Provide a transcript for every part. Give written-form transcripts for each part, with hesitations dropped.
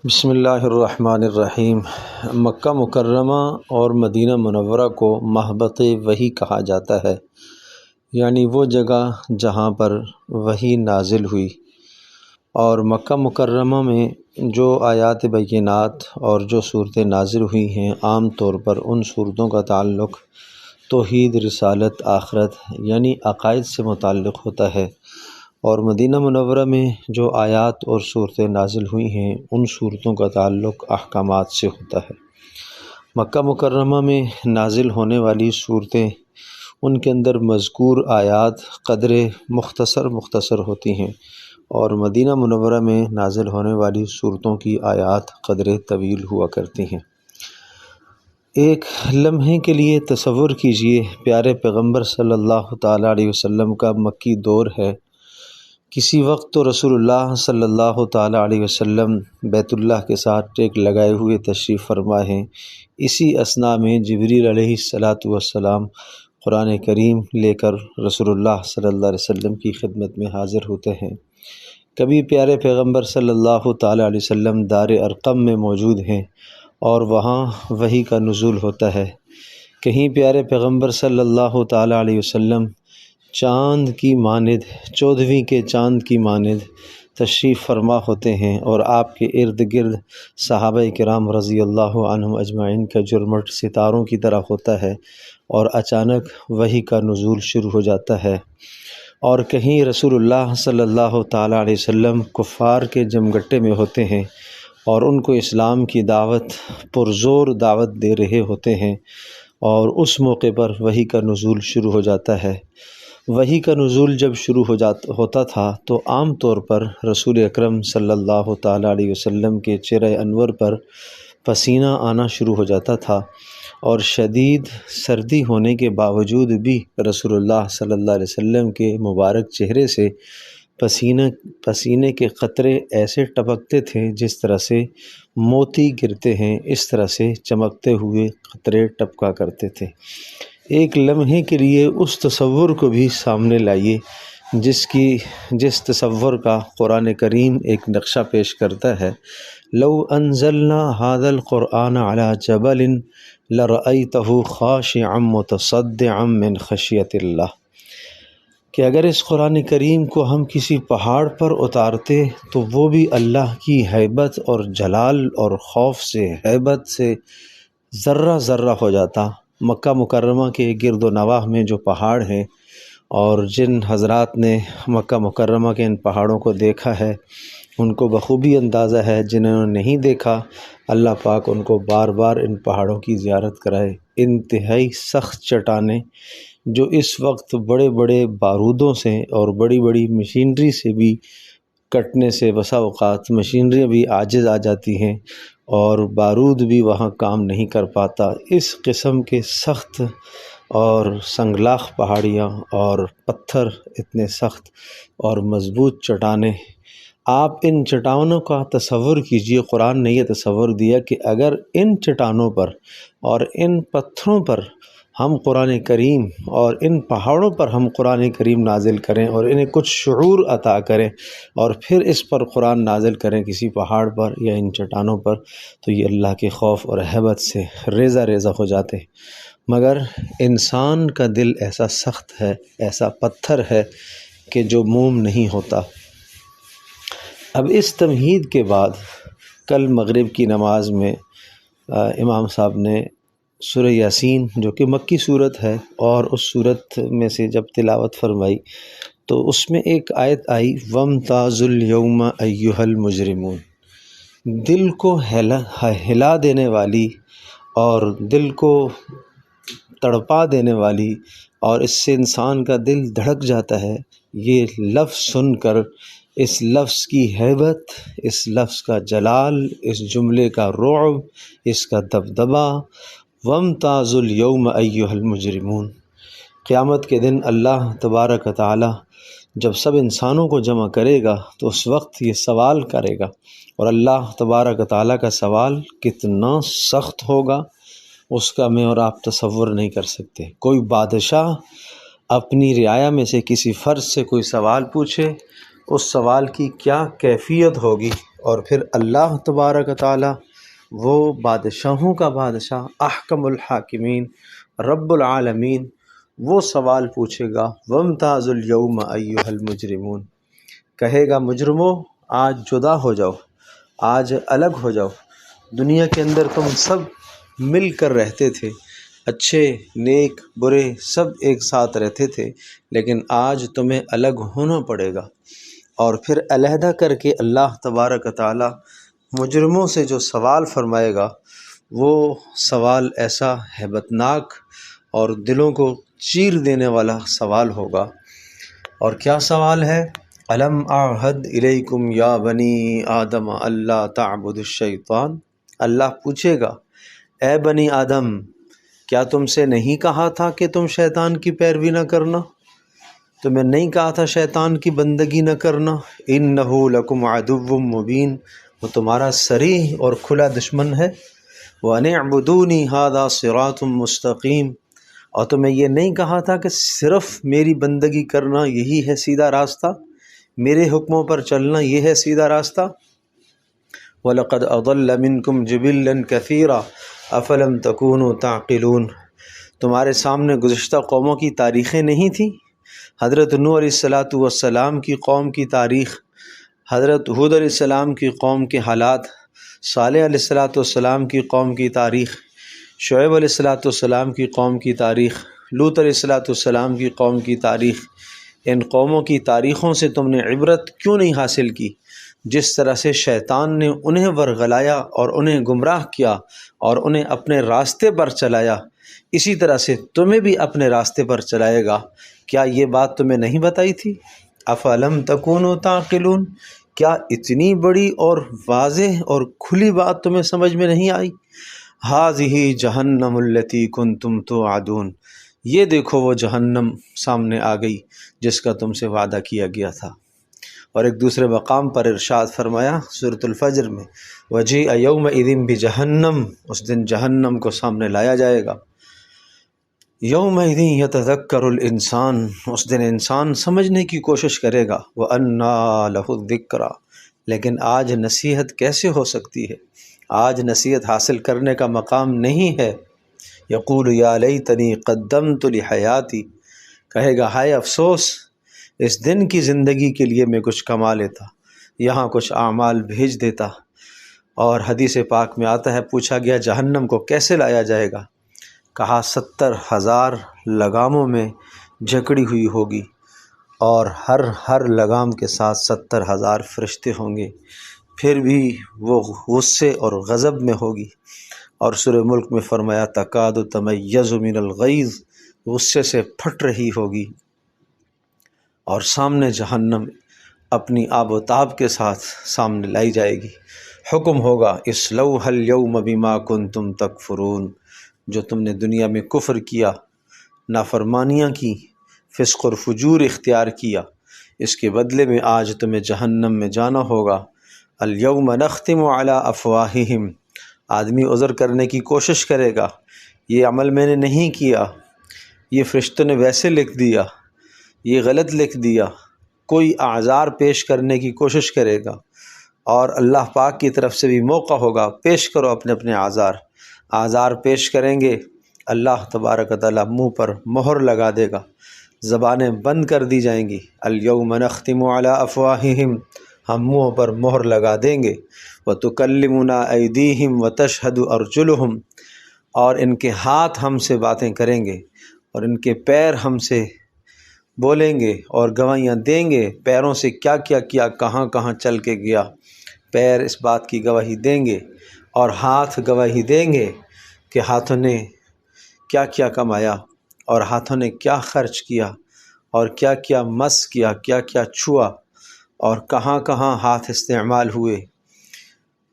بسم اللہ الرحمن الرحیم۔ مکہ مکرمہ اور مدینہ منورہ کو مہبط وحی کہا جاتا ہے، یعنی وہ جگہ جہاں پر وحی نازل ہوئی۔ اور مکہ مکرمہ میں جو آیات بینات اور جو صورتیں نازل ہوئی ہیں، عام طور پر ان صورتوں کا تعلق توحید، رسالت، آخرت یعنی عقائد سے متعلق ہوتا ہے۔ اور مدینہ منورہ میں جو آیات اور صورتیں نازل ہوئی ہیں، ان صورتوں کا تعلق احکامات سے ہوتا ہے۔ مکہ مکرمہ میں نازل ہونے والی صورتیں، ان کے اندر مذکور آیات قدر مختصر ہوتی ہیں، اور مدینہ منورہ میں نازل ہونے والی صورتوں کی آیات قدر طویل ہوا کرتی ہیں۔ ایک لمحے کے لیے تصور کیجئے، پیارے پیغمبر صلی اللہ تعالیٰ علیہ وسلم کا مکی دور ہے۔ کسی وقت تو رسول اللہ صلی اللہ تعالیٰ علیہ وسلم بیت اللہ کے ساتھ ٹیک لگائے ہوئے تشریف فرما ہیں۔ اسی اثناء میں جبریل علیہ السلام قرآن کریم لے کر رسول اللہ صلی اللہ علیہ وسلم کی خدمت میں حاضر ہوتے ہیں۔ کبھی پیارے پیغمبر صلی اللہ تعالیٰ علیہ وسلم دار ارقم میں موجود ہیں اور وہاں وحی کا نزول ہوتا ہے۔ کہیں پیارے پیغمبر صلی اللہ تعالیٰ علیہ وسلم چاند کی مانند، 14ویں کے چاند کی مانند تشریف فرما ہوتے ہیں، اور آپ کے ارد گرد صحابہ کرام رضی اللہ عنہم اجمعین کا جرمٹ ستاروں کی طرح ہوتا ہے، اور اچانک وحی کا نزول شروع ہو جاتا ہے۔ اور کہیں رسول اللہ صلی اللہ تعالیٰ علیہ وسلم کفار کے جمگٹے میں ہوتے ہیں اور ان کو اسلام کی دعوت، پرزور دعوت دے رہے ہوتے ہیں، اور اس موقع پر وحی کا نزول شروع ہو جاتا ہے۔ وحی کا نزول جب شروع ہوتا تھا تو عام طور پر رسول اکرم صلی اللہ تعالیٰ علیہ وسلم کے چہرہ انور پر پسینہ آنا شروع ہو جاتا تھا، اور شدید سردی ہونے کے باوجود بھی رسول اللہ صلی اللہ علیہ وسلم کے مبارک چہرے سے پسینے کے قطرے ایسے ٹپکتے تھے جس طرح سے موتی گرتے ہیں، اس طرح سے چمکتے ہوئے قطرے ٹپکا کرتے تھے۔ ایک لمحے کے لیے اس تصور کو بھی سامنے لائیے جس تصور کا قرآن کریم ایک نقشہ پیش کرتا ہے۔ لو انزلنا هذا القرآن على جبل لرأيته خاشعا متصدعا من خشیۃ اللہ، کہ اگر اس قرآن کریم کو ہم کسی پہاڑ پر اتارتے تو وہ بھی اللہ کی ہیبت اور جلال اور خوف سے، ہیبت سے ذرہ ذرہ ہو جاتا۔ مکہ مکرمہ کے گرد و نواح میں جو پہاڑ ہیں، اور جن حضرات نے مکہ مکرمہ کے ان پہاڑوں کو دیکھا ہے ان کو بخوبی اندازہ ہے، جنہوں نے نہیں دیکھا اللہ پاک ان کو بار بار ان پہاڑوں کی زیارت کرائے۔ انتہائی سخت چٹانیں جو اس وقت بڑے بڑے بارودوں سے اور بڑی بڑی مشینری سے بھی کٹنے سے بسا اوقات مشینری بھی عاجز آ جاتی ہیں، اور بارود بھی وہاں کام نہیں کر پاتا۔ اس قسم کے سخت اور سنگلاخ پہاڑیاں اور پتھر اتنے سخت اور مضبوط چٹانیں، آپ ان چٹانوں کا تصور کیجئے۔ قرآن نے یہ تصور دیا کہ اگر ان چٹانوں پر اور ان پتھروں پر ہم قرآن کریم، اور ان پہاڑوں پر ہم قرآن کریم نازل کریں اور انہیں کچھ شعور عطا کریں، اور پھر اس پر قرآن نازل کریں کسی پہاڑ پر یا ان چٹانوں پر، تو یہ اللہ کے خوف اور ہیبت سے ریزہ ریزہ ہو جاتے ہیں۔ مگر انسان کا دل ایسا سخت ہے، ایسا پتھر ہے کہ جو موم نہیں ہوتا۔ اب اس تمہید کے بعد کل مغرب کی نماز میں امام صاحب نے سورہ یاسین، جو کہ مکی صورت ہے، اور اس صورت میں سے جب تلاوت فرمائی تو اس میں ایک آیت آئی، وَامْتَازُوا الْيَوْمَ أَيُّهَا الْمُجْرِمُونَ، دل کو ہلا دینے والی اور دل کو تڑپا دینے والی، اور اس سے انسان کا دل دھڑک جاتا ہے۔ یہ لفظ سن کر اس لفظ کی ہیبت، اس لفظ کا جلال، اس جملے کا رعب، اس کا دبدبا، وَامْتَازُوا الْيَوْمَ أَيُّهَا الْمُجْرِمُونَ، قیامت کے دن اللہ تبارک و تعالی جب سب انسانوں کو جمع کرے گا تو اس وقت یہ سوال کرے گا، اور اللہ تبارک و تعالی کا سوال کتنا سخت ہوگا اس کا میں اور آپ تصور نہیں کر سکتے۔ کوئی بادشاہ اپنی رعایا میں سے کسی فرد سے کوئی سوال پوچھے، اس سوال کی کیا کیفیت ہوگی اور پھر اللہ تبارک و تعالی وہ بادشاہوں کا بادشاہ، احکم الحاکمین، رب العالمین، وہ سوال پوچھے گا، وامتاز الیوم ایھا المجرمون، کہے گا مجرموں آج جدا ہو جاؤ، آج الگ ہو جاؤ۔ دنیا کے اندر تم سب مل کر رہتے تھے، اچھے نیک برے سب ایک ساتھ رہتے تھے، لیکن آج تمہیں الگ ہونا پڑے گا۔ اور پھر علیحدہ کر کے اللہ تبارک و تعالی مجرموں سے جو سوال فرمائے گا، وہ سوال ایسا ہیبت ناک اور دلوں کو چیر دینے والا سوال ہوگا۔ اور کیا سوال ہے؟ الم اعہد الیکم یا بنی آدم اللہ تعبدوا الشیطان، اللہ پوچھے گا اے بنی آدم، کیا تم سے نہیں کہا تھا کہ تم شیطان کی پیروی نہ کرنا؟ تمہیں نہیں کہا تھا شیطان کی بندگی نہ کرنا؟ انہ لکم عدو مبین، وہ تمہارا صریح اور کھلا دشمن ہے۔ وان اعبدونی ھذا صراط مستقیم، اور تمہیں یہ نہیں کہا تھا کہ صرف میری بندگی کرنا یہی ہے سیدھا راستہ، میرے حکموں پر چلنا یہ ہے سیدھا راستہ۔ وَلَقَدْ أَضَلَّ مِنْكُمْ جِبِلًّا كَثِيرًا أَفَلَمْ تَكُونُوا تَعْقِلُونَ، تمہارے سامنے گزشتہ قوموں کی تاریخیں نہیں تھیں؟ حضرت نوح علیہ السلام کی قوم کی تاریخ، حضرت ہود علیہ السلام کی قوم کے حالات، صالح علیہ السلام کی قوم کی تاریخ، شعیب علیہ السلام کی قوم کی تاریخ، لوط علیہ السلام کی قوم کی تاریخ۔ ان قوموں کی تاریخوں سے تم نے عبرت کیوں نہیں حاصل کی؟ جس طرح سے شیطان نے انہیں ورغلایا اور انہیں گمراہ کیا اور انہیں اپنے راستے پر چلایا، اسی طرح سے تمہیں بھی اپنے راستے پر چلائے گا۔ کیا یہ بات تمہیں نہیں بتائی تھی؟ افلم تکونوا تعقلون، کیا اتنی بڑی اور واضح اور کھلی بات تمہیں سمجھ میں نہیں آئی؟ ھذہ جہنم التی کنتم توعدون، یہ دیکھو وہ جہنم سامنے آ گئی جس کا تم سے وعدہ کیا گیا تھا۔ اور ایک دوسرے مقام پر ارشاد فرمایا سورۃ الفجر میں، وجیء یومئذ بجہنم، اس دن جہنم کو سامنے لایا جائے گا۔ یومئذ یتذکر الانسان، اس دن انسان سمجھنے کی کوشش کرے گا، وَأَنَّىٰ لَهُ الذِّکْرَىٰ، لیکن آج نصیحت کیسے ہو سکتی ہے؟ آج نصیحت حاصل کرنے کا مقام نہیں ہے۔ یقول یا لیتنی قدمت لحیاتی، کہے گا ہائے افسوس، اس دن کی زندگی کے لیے میں کچھ کما لیتا، یہاں کچھ اعمال بھیج دیتا۔ اور حدیث پاک میں آتا ہے، پوچھا گیا جہنم کو کیسے لایا جائے گا؟ کہا 70,000 لگاموں میں جکڑی ہوئی ہوگی، اور ہر لگام کے ساتھ 70,000 فرشتے ہوں گے، پھر بھی وہ غصے اور غضب میں ہوگی۔ اور سورہ ملک میں فرمایا تکاد تمیز من الغیظ، غصے سے پھٹ رہی ہوگی۔ اور سامنے جہنم اپنی آب و تاب کے ساتھ سامنے لائی جائے گی۔ حکم ہوگا اصلوها اليوم بما کنتم تکفرون، جو تم نے دنیا میں کفر کیا، نافرمانیاں کی، فسق اور فجور اختیار کیا، اس کے بدلے میں آج تمہیں جہنم میں جانا ہوگا۔ الیوم نختم علی افواہہم، آدمی عذر کرنے کی کوشش کرے گا، یہ عمل میں نے نہیں کیا، یہ فرشتوں نے ویسے لکھ دیا، یہ غلط لکھ دیا، کوئی اعذار پیش کرنے کی کوشش کرے گا، اور اللہ پاک کی طرف سے بھی موقع ہوگا، پیش کرو اپنے اپنے اعذار پیش کریں گے۔ اللہ تبارک و تعالیٰ منہ پر مہر لگا دے گا، زبانیں بند کر دی جائیں گی۔ الیوم نختم علی افواہہم، ہم منہوں پر مہر لگا دیں گے۔ وتکلمنا ایدیہم وتشہد ارجلہم، اور ان کے ہاتھ ہم سے باتیں کریں گے اور ان کے پیر ہم سے بولیں گے اور گواہیاں دیں گے، پیروں سے کیا کیا کیا، کہاں کہاں چل کے گیا، پیر اس بات کی گواہی دیں گے، اور ہاتھ گواہی دیں گے کہ ہاتھوں نے کیا کیا کمایا اور ہاتھوں نے کیا خرچ کیا اور کیا کیا مس کیا، کیا کیا چھوا اور کہاں کہاں ہاتھ استعمال ہوئے،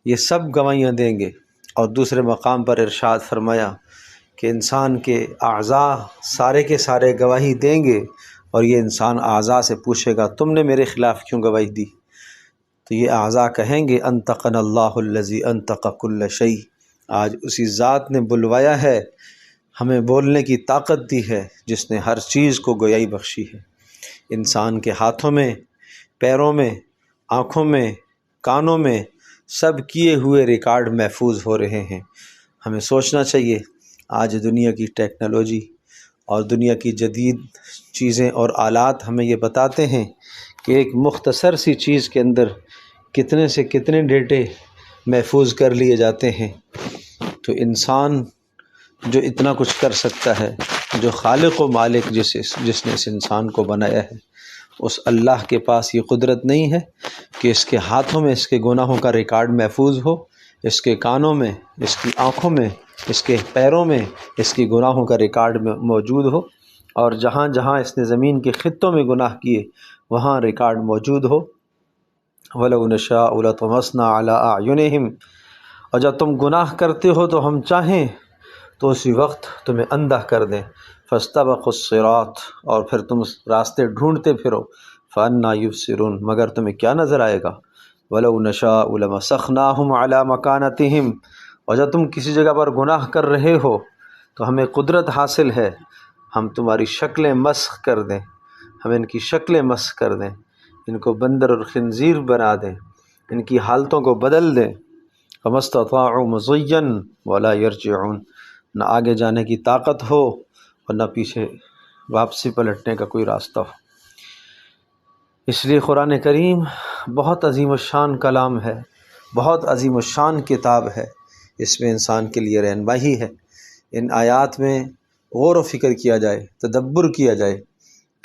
یہ سب گواہیاں دیں گے۔ اور دوسرے مقام پر ارشاد فرمایا کہ انسان کے اعضاء سارے کے سارے گواہی دیں گے، اور یہ انسان اعضاء سے پوچھے گا تم نے میرے خلاف کیوں گواہی دی؟ تو یہ اعضاء کہیں گے انطقنا اللہ الذی انطق کل شیء، آج اسی ذات نے بلوایا ہے، ہمیں بولنے کی طاقت دی ہے، جس نے ہر چیز کو گویائی بخشی ہے۔ انسان کے ہاتھوں میں، پیروں میں، آنکھوں میں، کانوں میں سب کیے ہوئے ریکارڈ محفوظ ہو رہے ہیں۔ ہمیں سوچنا چاہیے، آج دنیا کی ٹیکنالوجی اور دنیا کی جدید چیزیں اور آلات ہمیں یہ بتاتے ہیں کہ ایک مختصر سی چیز کے اندر کتنے سے کتنے ڈیٹے محفوظ کر لیے جاتے ہیں۔ تو انسان جو اتنا کچھ کر سکتا ہے، جو خالق و مالک جس نے اس انسان کو بنایا ہے، اس اللہ کے پاس یہ قدرت نہیں ہے کہ اس کے ہاتھوں میں اس کے گناہوں کا ریکارڈ محفوظ ہو، اس کے کانوں میں، اس کی آنکھوں میں، اس کے پیروں میں اس کی گناہوں کا ریکارڈ موجود ہو، اور جہاں جہاں اس نے زمین کے خطوں میں گناہ کیے وہاں ریکارڈ موجود ہو۔ وَلَوْ نَشَاءُ لَطَمَسْنَا عَلَىٰ أَعْيُنِهِمْ، اور جب تم گناہ کرتے ہو تو ہم چاہیں تو اسی وقت تمہیں اندھا کر دیں۔ فَاسْتَبَقُوا الصِّرَاطَ، اور پھر تم راستے ڈھونڈتے پھرو۔ فَأَنَّىٰ يُبْصِرُونَ، مگر تمہیں کیا نظر آئے گا؟ وَلَوْ نَشَاءُ لَمَسَخْنَاهُمْ عَلَىٰ مَكَانَتِهِمْ، اور جب تم کسی جگہ پر گناہ کر رہے ہو تو ہمیں قدرت حاصل ہے، ہم تمہاری شکلیں مسخ کر دیں، ہم ان کی شکلیں مسخ کر دیں، ان کو بندر اور خنزیر بنا دیں، ان کی حالتوں کو بدل دیں۔ فَمَا اسْتَطَاعُوا مُضِيًّا وَلَا يَرْجِعُونَ، نہ آگے جانے کی طاقت ہو اور نہ پیچھے واپسی پلٹنے کا کوئی راستہ ہو۔ اس لیے قرآن کریم بہت عظیم الشان کلام ہے، بہت عظیم الشان کتاب ہے، اس میں انسان کے لیے رہنمائی ہے۔ ان آیات میں غور و فکر کیا جائے، تدبر کیا جائے،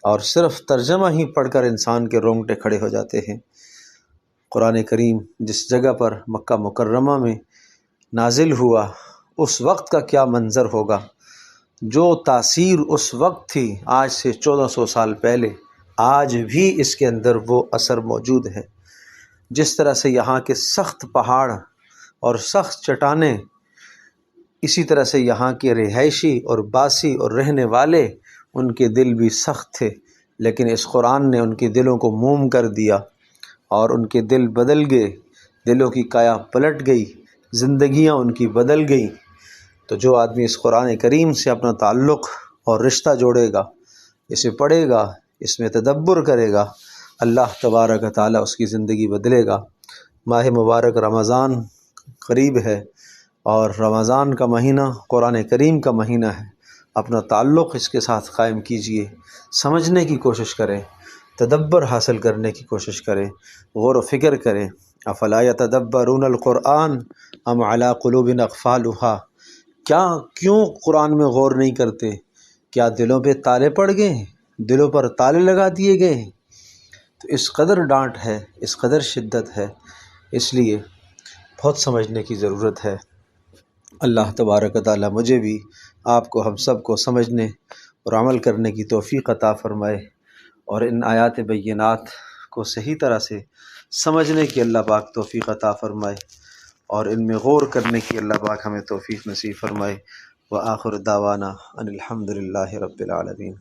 اور صرف ترجمہ ہی پڑھ کر انسان کے رونگٹے کھڑے ہو جاتے ہیں۔ قرآن کریم جس جگہ پر مکہ مکرمہ میں نازل ہوا، اس وقت کا کیا منظر ہوگا، جو تاثیر اس وقت تھی آج سے 1400 سال پہلے، آج بھی اس کے اندر وہ اثر موجود ہے۔ جس طرح سے یہاں کے سخت پہاڑ اور سخت چٹانیں، اسی طرح سے یہاں کے رہائشی اور باسی اور رہنے والے، ان کے دل بھی سخت تھے، لیکن اس قرآن نے ان کے دلوں کو موم کر دیا اور ان کے دل بدل گئے، دلوں کی کایا پلٹ گئی، زندگیاں ان کی بدل گئیں۔ تو جو آدمی اس قرآن کریم سے اپنا تعلق اور رشتہ جوڑے گا، اسے پڑھے گا، اس میں تدبر کرے گا، اللہ تبارک و تعالیٰ اس کی زندگی بدلے گا۔ ماہ مبارک رمضان قریب ہے، اور رمضان کا مہینہ قرآن کریم کا مہینہ ہے۔ اپنا تعلق اس کے ساتھ قائم کیجئے، سمجھنے کی کوشش کریں، تدبر حاصل کرنے کی کوشش کریں، غور و فکر کریں۔ افلا یتدبرون القرآن ام علی قلوب اقفالها، کیوں قرآن میں غور نہیں کرتے؟ کیا دلوں پہ تالے پڑ گئے ہیں؟ دلوں پر تالے لگا دیے گئے ہیں؟ تو اس قدر ڈانٹ ہے، اس قدر شدت ہے، اس لیے بہت سمجھنے کی ضرورت ہے۔ اللہ تبارک و تعالیٰ مجھے بھی، آپ کو، ہم سب کو سمجھنے اور عمل کرنے کی توفیق عطا فرمائے، اور ان آیات بینات کو صحیح طرح سے سمجھنے کی اللہ پاک توفیق عطا فرمائے، اور ان میں غور کرنے کی اللہ پاک ہمیں توفیق نصیب فرمائے۔ وآخر دعوانا ان الحمد للہ رب العالمین۔